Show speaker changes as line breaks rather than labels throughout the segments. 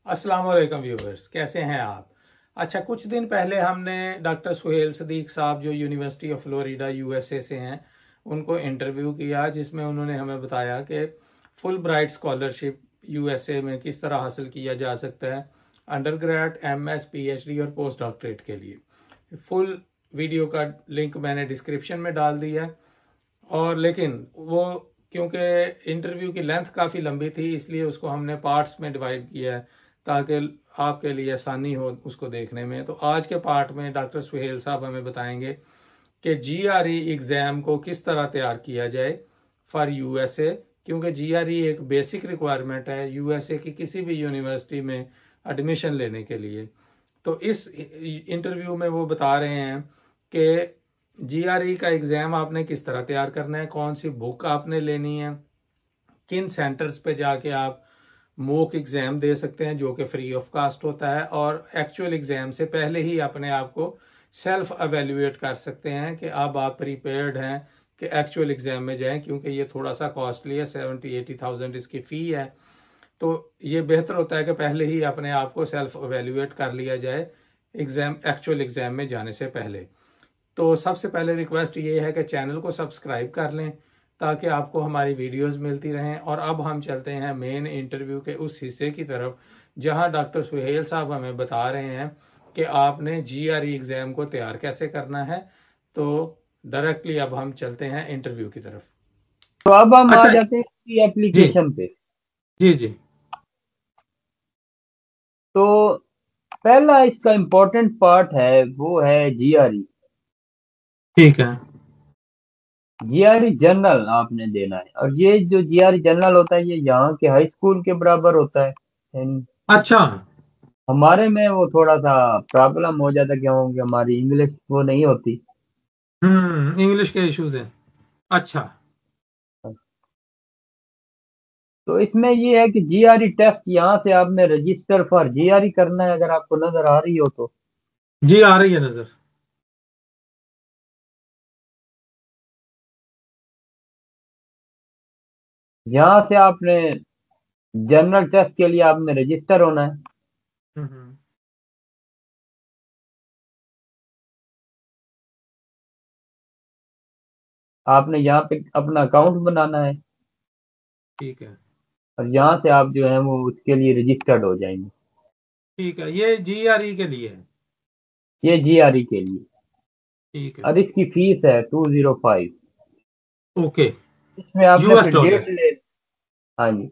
अस्सलाम वालेकुम व्यूवर्स, कैसे हैं आप। अच्छा, कुछ दिन पहले हमने डॉक्टर सुहेल सदीक साहब जो यूनिवर्सिटी ऑफ फ्लोरिडा यूएसए से हैं उनको इंटरव्यू किया, जिसमें उन्होंने हमें बताया कि फुल ब्राइट स्कॉलरशिप यूएसए में किस तरह हासिल किया जा सकता है अंडर ग्रेड, एमएस, पीएचडी और पोस्ट डॉक्टरेट के लिए। फुल वीडियो का लिंक मैंने डिस्क्रिप्शन में डाल दिया है। और लेकिन वो क्योंकि इंटरव्यू की लेंथ काफ़ी लंबी थी, इसलिए उसको हमने पार्ट्स में डिवाइड किया है ताकि आपके लिए आसानी हो उसको देखने में। तो आज के पार्ट में डॉक्टर सुहेल साहब हमें बताएंगे कि जीआरई एग्ज़ाम को किस तरह तैयार किया जाए फॉर यूएसए, क्योंकि जीआरई एक बेसिक रिक्वायरमेंट है यूएसए की किसी भी यूनिवर्सिटी में एडमिशन लेने के लिए। तो इस इंटरव्यू में वो बता रहे हैं कि जीआरई का एग्ज़ाम आपने किस तरह तैयार करना है, कौन सी बुक आपने लेनी है, किन सेंटर्स पे जाके आप मॉक एग्ज़ाम दे सकते हैं जो कि फ्री ऑफ कास्ट होता है, और एक्चुअल एग्ज़ाम से पहले ही अपने आप को सेल्फ एवेल्यूएट कर सकते हैं कि अब आप प्रिपेयर्ड हैं कि एक्चुअल एग्ज़ाम में जाएं, क्योंकि ये थोड़ा सा कॉस्टली है, 70-80,000 इसकी फ़ी है। तो ये बेहतर होता है कि पहले ही अपने आप को सेल्फ एवेल्यूएट कर लिया जाए एक्चुअल एग्ज़ाम में जाने से पहले। तो सबसे पहले रिक्वेस्ट ये है कि चैनल को सब्सक्राइब कर लें ताकि आपको हमारी वीडियोस मिलती रहें। और अब हम चलते हैं मेन इंटरव्यू के उस हिस्से की तरफ जहां डॉक्टर सुहेल साहब हमें बता रहे हैं कि आपने जीआरई एग्ज़ाम को तैयार कैसे करना है। तो डायरेक्टली अब हम चलते हैं इंटरव्यू की तरफ।
तो अब हम
अच्छा,
आ जाते हैं इसकी एप्लीकेशन पे।
जी जी।
तो पहला इसका इम्पोर्टेंट पार्ट है वो है जीआरई।
ठीक है।
जीआरई जनरल आपने देना है, और ये जो जीआरई जनरल होता है ये यहाँ के हाई स्कूल के बराबर होता है। यानी
अच्छा।
हमारे में वो थोड़ा सा प्रॉब्लम हो जाता है, क्योंकि हमारी इंग्लिश वो नहीं होती।
इंग्लिश के इश्यूज हैं। अच्छा।
तो इसमें ये है कि जीआरई टेस्ट यहाँ से आपने रजिस्टर फॉर जीआरई करना है, अगर आपको नजर आ रही हो तो।
जी, आ रही है नजर।
यहाँ से आपने जनरल टेस्ट के लिए आपने रजिस्टर होना है।
हम्म।
आपने यहाँ पे अपना अकाउंट बनाना है,
ठीक है।
और यहाँ से आप जो है वो उसके लिए रजिस्टर्ड हो जाएंगे।
ठीक है, ये जीआरई के लिए है।
ये जीआरई के लिए।
ठीक है।
और इसकी फीस है 205।
ओके।
इसमें आपने
यूएस
फिर डेट
डॉलर।
ले। हाँ जी।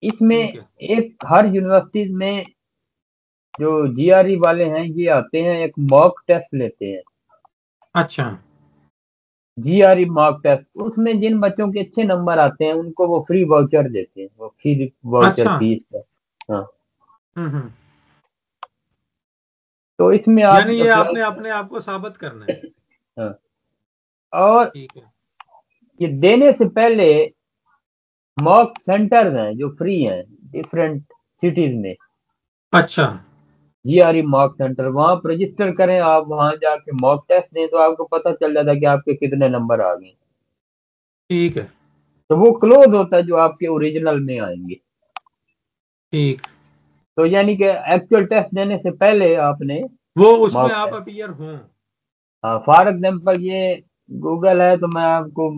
इसमें
ठीक है।
एक हर यूनिवर्सिटीज में जो जीआरई वाले हैं ये आते हैं, एक मॉक टेस्ट लेते हैं।
अच्छा।
जीआरई मॉक टेस्ट, उसमें जिन बच्चों के अच्छे नंबर आते हैं उनको वो फ्री वाउचर देते हैं, वो फ्री वाउचर
अच्छा।
फीस है। हाँ।
हम्म।
तो इसमें आप
यानी ये
अप्लाई।
आपने अपने आप को साबित करना है।
हाँ। और
ठीक है।
ये देने से पहले मॉक सेंटर्स हैं जो फ्री हैं डिफरेंट सिटीज में।
अच्छा।
जीआरई मॉक सेंटर, वहां पर रजिस्टर करें, आप वहां जाके मॉक टेस्ट दें तो आपको पता चल जाता है कि आपके कितने नंबर आ गए।
ठीक है।
तो वो क्लोज होता है जो आपके ओरिजिनल में आएंगे।
ठीक।
तो यानी कि एक्चुअल टेस्ट देने से पहले आपने
वो उसमें
मॉक
आप
टेस्ट।
अपीयर हों।
हाँ, फॉर एग्जाम्पल ये गूगल है तो मैं आपको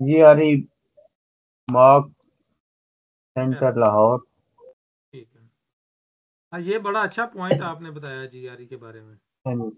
GRE mock centre
test.
Lahore.
ठीक है। हाँ, ये बड़ा अच्छा पॉइंट आपने बताया जीआरई के बारे में।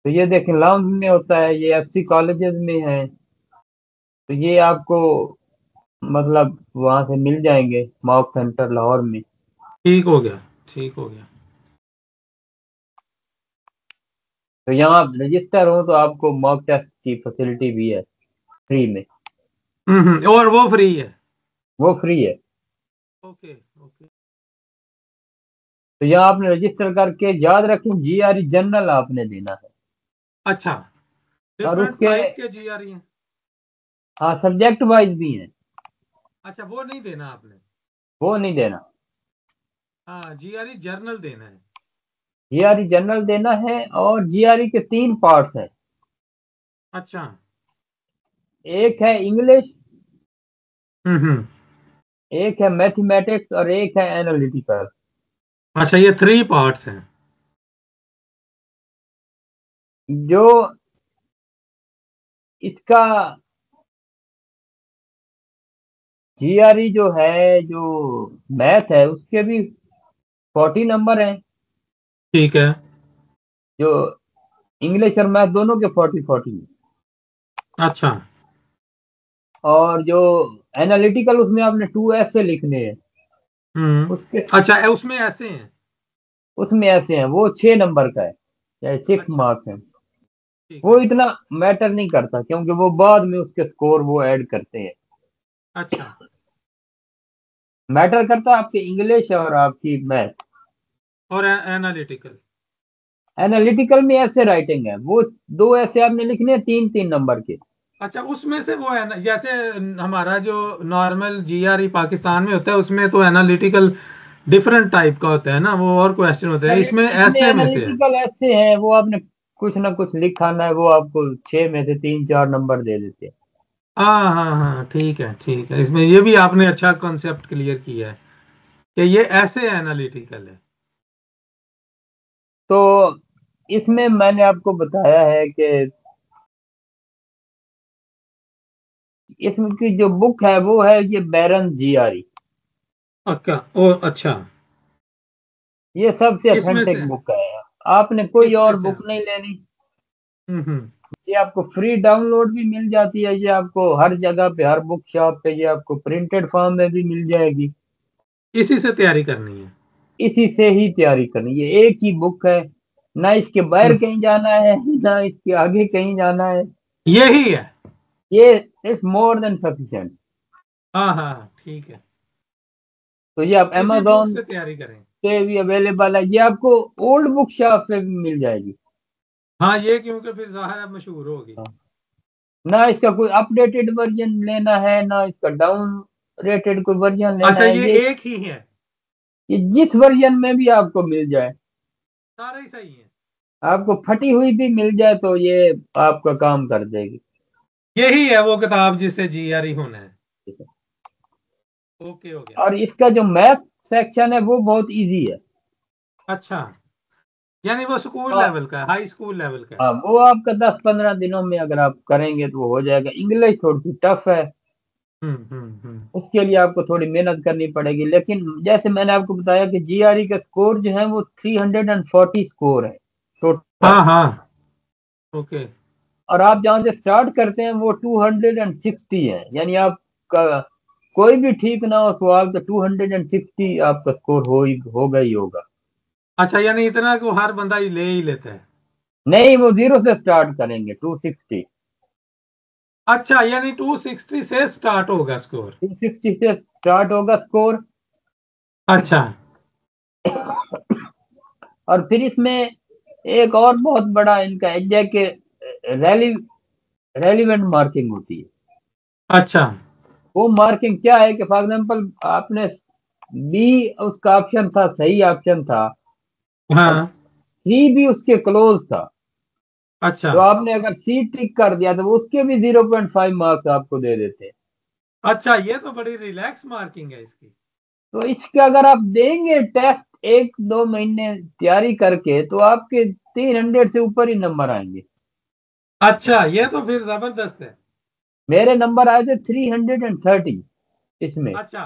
तो ये देखें लॉन्ग में होता है, ये एफसी कॉलेजेस में है। तो ये आपको मतलब वहां से मिल जाएंगे मॉक सेंटर लाहौर में।
ठीक हो गया। ठीक हो गया।
तो यहाँ आप रजिस्टर हो तो आपको मॉक टेस्ट की फैसिलिटी भी है फ्री में।
और वो फ्री है।
वो फ्री है।
ओके। ओके।
तो यहाँ आपने रजिस्टर करके याद रखें जीआरई जनरल आपने देना है।
अच्छा।
और
डिफरेंट
उसके
टाइप के जीआरई हैं।
हाँ सब्जेक्ट वाइज भी हैं।
अच्छा, वो नहीं देना आपने।
वो नहीं देना।
हाँ, जीआरई जर्नल देना है।
जीआरई जनरल देना है, और जीआरई के 3 पार्ट्स हैं।
अच्छा।
एक है इंग्लिश,
हम्म।
एक है मैथमेटिक्स और एक है एनालिटिकल।
अच्छा, ये 3 पार्ट्स हैं।
जो इसका जीआरई जो है, जो मैथ है, उसके भी 40 नंबर हैं।
ठीक है।
जो इंग्लिश और मैथ दोनों के 40 40।
अच्छा।
और जो एनालिटिकल, उसमें आपने 2 ऐसे लिखने हैं। उसके
अच्छा, उसमें ऐसे हैं।
उसमें ऐसे हैं, वो 6 नंबर का है, चाहे 6
अच्छा।
मार्क्स है।
ठीक
वो
है।
इतना मैटर नहीं करता, क्योंकि वो बाद में उसके स्कोर वो ऐड करते हैं।
अच्छा।
मैटर करता है आपके इंग्लिश और आपकी मैथ।
और एनालिटिकल।
एनालिटिकल में ऐसे राइटिंग है, वो 2 ऐसे आपने लिखने हैं 3 3 नंबर के।
अच्छा, उसमें से वो है ना, जैसे हमारा जो नॉर्मल जीआरई पाकिस्तान में होता है, उसमें तो एनालिटिकल डिफरेंट टाइप का होता है ना, वो और क्वेश्चन होते हैं, इसमें
इसमें
ऐसे में से है।
एनालिटिकल ऐसे है, वो आपने कुछ ना कुछ लिखाना है, वो आपको 6 में से 3 4 नंबर दे देते हैं।
हाँ हाँ हाँ, ठीक है ठीक है, इसमें ये भी आपने अच्छा कॉन्सेप्ट क्लियर किया है कि ये ऐसे एनालिटिकल है।
तो इसमें मैंने आपको बताया है कि इसमें की जो बुक है वो है ये बैरन जीआरी।
पक्का, ओ अच्छा।
ये सबसे
इसमें से
अथेंटिक बुक है, आपने कोई
इसमें
और
से।
बुक नहीं लेनी।
हम्म।
ये आपको फ्री डाउनलोड भी मिल जाती है, ये आपको हर जगह पे, हर बुक शॉप पे ये आपको प्रिंटेड फॉर्म में भी मिल जाएगी।
इसी से तैयारी करनी है।
इसी से ही तैयारी करनी, ये एक ही बुक है। ना इसके बाहर
हम्म,
कहीं जाना है, ना इसके आगे कहीं जाना है।
यही है।
ये इट्स मोर देन सफिशिएंट।
हाँ हाँ हाँ, ठीक है।
तो ये आप
इसी बुक
amazon
से तैयारी करें।
पे भी अवेलेबल है, ये आपको ओल्ड बुक शॉप पे भी मिल जाएगी।
हाँ, ये क्योंकि फिर ज़ाहिर है मशहूर होगी।
ना इसका कोई अपडेटेड वर्जन लेना है, ना इसका डाउन रेटेड कोई वर्जन लेना
अच्छा,
है।
ये
ये
एक ही है।
ये जिस वर्जन में भी आपको मिल जाए,
सारे ही सही है।
आपको फटी हुई भी मिल जाए, तो ये आपका काम कर देगी।
यही है वो किताब जिससे जीआरई होना है। ओके हो गया।
और इसका जो मैथ सेक्शन है वो बहुत इजी है।
अच्छा, यानी वो स्कूल
और
लेवल का है, हाई स्कूल लेवल का है।
हाँ, वो आपका 10 15 दिनों में अगर आप करेंगे तो वो हो जाएगा। इंग्लिश थोड़ी सी टफ है,
हम्म।
उसके लिए आपको थोड़ी मेहनत करनी पड़ेगी। लेकिन जैसे मैंने आपको बताया कि जीआरई का स्कोर जो है वो 340 स्कोर है टोटल।
हाँ हाँ। ओके।
और आप जहाँ से स्टार्ट करते हैं वो 260 है, यानी आपका कोई भी ठीक ना हो सवाल तो 260 आपका स्कोर होगा ही होगा।
अच्छा, यानी इतना को हर बंदा ही ले ही लेता है।
नहीं, वो जीरो से स्टार्ट करेंगे 260।
अच्छा, यानी 260 से स्टार्ट होगा स्कोर।
260 से स्टार्ट होगा स्कोर।
अच्छा।
और फिर इसमें एक और बहुत बड़ा इनका एज है कि रेली रेलिवेंट मार्किंग होती है।
अच्छा।
वो मार्किंग क्या है कि फॉर एग्जांपल आपने बी, उसका ऑप्शन था, सही ऑप्शन था, और
हाँ।
सी भी उसके क्लोज था।
अच्छा।
तो आपने अगर सी टिक कर दिया तो वो उसके भी 0.5 मार्क्स आपको दे देते हैं।
अच्छा, ये तो बड़ी रिलैक्स मार्किंग है इसकी।
तो इसके अगर आप देंगे टेस्ट 1 2 महीने तैयारी करके, तो आपके 300 से ऊपर ही नंबर आएंगे।
अच्छा, ये तो फिर जबरदस्त है।
मेरे नंबर आए थे 330 इसमें।
अच्छा।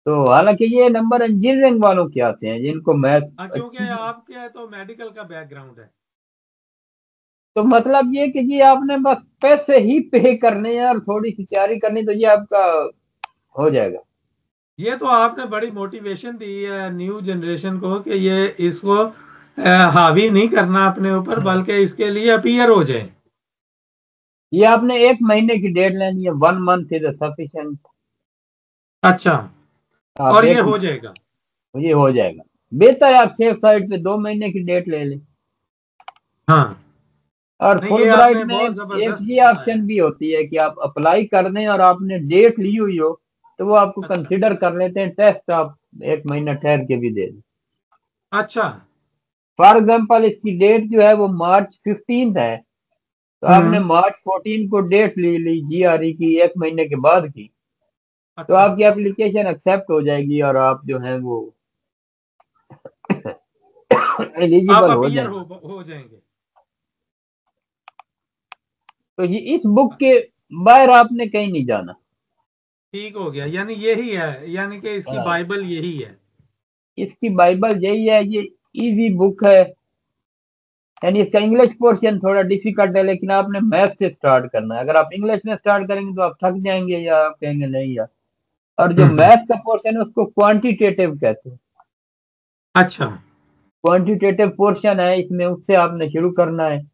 तो हालांकि ये नंबर इंजीनियरिंग वालों के आते हैं जिनको मैथ
हाँ, क्योंकि
अच्छी है।
आपके तो मेडिकल का बैकग्राउंड है।
तो मतलब ये कि जी आपने बस पैसे ही पे करने हैं और थोड़ी सी तैयारी करनी, तो ये आपका हो जाएगा।
ये तो आपने बड़ी मोटिवेशन दी है न्यू जनरेशन को कि ये इसको हावी नहीं करना अपने ऊपर, बल्कि इसके लिए अपीयर हो जाए।
ये आपने 1 महीने की डेट लेनी है, 1 मंथ इज सफिशिएंट।
अच्छा।
आप
और ये
एक,
हो जाएगा।
ये हो जाएगा। बेहतर है आप सेफ साइड पे 2 महीने की डेट ले लें।
हाँ।
और
नहीं,
फुल
ये
ब्राइट
आपने
में
बहुत
एक
जबरदस्त
ये
बताया।
ऑप्शन भी होती है कि आप अप्लाई कर दें और आपने डेट ली हुई हो, तो वो आपको
अच्छा।
कंसिडर कर लेते हैं, टेस्ट आप 1 महीना ठहर के भी दे दें।
अच्छा।
फॉर एग्जाम्पल इसकी डेट जो है वो March 15 है, तो आपने
हम्म
March 14 को डेट ली ली जीआरई की, 1 महीने के बाद की। तो
अच्छा,
आपकी एप्लीकेशन एक्सेप्ट हो जाएगी और आप जो है वो
आप
एलिजिबल हो
अपीयर
जाएंगे।
हो जाएंगे।
तो ये इस बुक के बाहर आपने कहीं नहीं जाना।
ठीक हो गया, यानी यही है, यानी कि इसकी
हाँ,
बाइबल यही है।
इसकी बाइबल यही है, ये इजी बुक है। यानी इसका इंग्लिश पोर्शन थोड़ा डिफिकल्ट है, लेकिन आपने मैथ से स्टार्ट करना है। अगर आप इंग्लिश में स्टार्ट करेंगे तो आप थक जाएंगे या आप कहेंगे नहीं यार। और जो
हम्म।
मैथ का पोर्शन है उसको क्वांटिटेटिव कहते हैं।
अच्छा।
क्वांटिटेटिव पोर्शन है इसमें, उससे आपने शुरू करना है।
हम्म।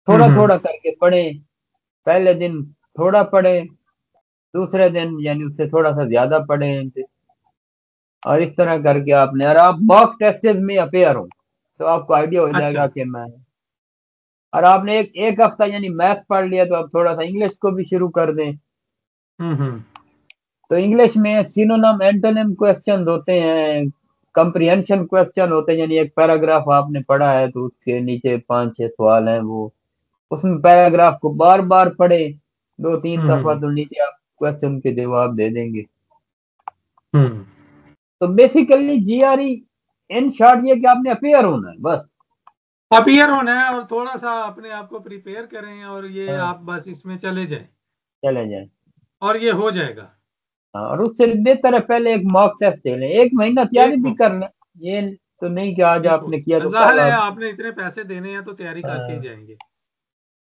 थोड़ा थोड़ा करके पढ़ें। पहले दिन थोड़ा पढ़ें, दूसरे दिन यानी उससे थोड़ा सा ज्यादा पढ़ें। और इस तरह करके आपने, और आप मॉक टेस्ट में अपेयर हो तो आपको आइडिया हो
अच्छा।
जाएगा कि मैं, और आपने एक एक हफ्ता यानी मैथ पढ़ लिया तो आप थोड़ा सा इंग्लिश को भी शुरू कर दें।
हम्म।
तो इंग्लिश में सिनोनिम एंटोनिम क्वेश्चन होते हैं, कंप्रिहेंशन क्वेश्चन होते हैं। यानी एक पैराग्राफ आपने पढ़ा है तो उसके नीचे 5-6 सवाल हैं, वो उसमें पैराग्राफ को बार बार पढ़े 2-3 दफा,
हम्म।
तो नीचे आप क्वेश्चन के जवाब दे देंगे।
हम्म।
तो बेसिकली जीआरई इन शॉर्ट ये कि आपने अपेयर होना है बस।
अपीयर होना है और थोड़ा सा अपने आप को प्रिपेयर करें, और ये
हाँ,
आप बस इसमें चले जाएं
चले जाए।
और ये हो जाएगा।
हाँ, और उससे बेहतर है पहले एक मॉक टेस्ट दे लें, 1 महीना तैयारी
एक
भी
मौका।
कर लें। ये तो नहीं कि आज
ठीक हो
आपने किया तो
जाहिर
कल
है,
आप।
आपने इतने पैसे देने हैं तो तैयारी करके ही
हाँ,
जाएंगे।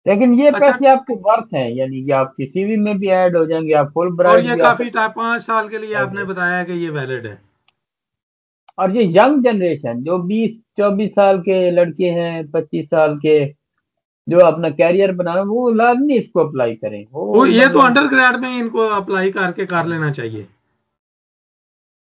लेकिन ये
अच्छा।
पैसे आपके वर्थ हैं, यानी कि आपकी सीवी में भी ऐड हो जाएंगे, आप फुल
और
ब्राइट
ये
भी
काफी
हासिल
टाइम, 5 साल के लिए
कर
आपने
सकते।
बताया कि ये वैलिड है।
और ये यंग जनरेशन जो 20-24 साल के लड़के हैं, 25 साल के, जो अपना कैरियर बना रहे हैं, वो लाजमी इसको अप्लाई करें,
वो
वो
ये तो
मतलब।
अंडर ग्रेड में ही इनको अप्लाई करके कर लेना चाहिए।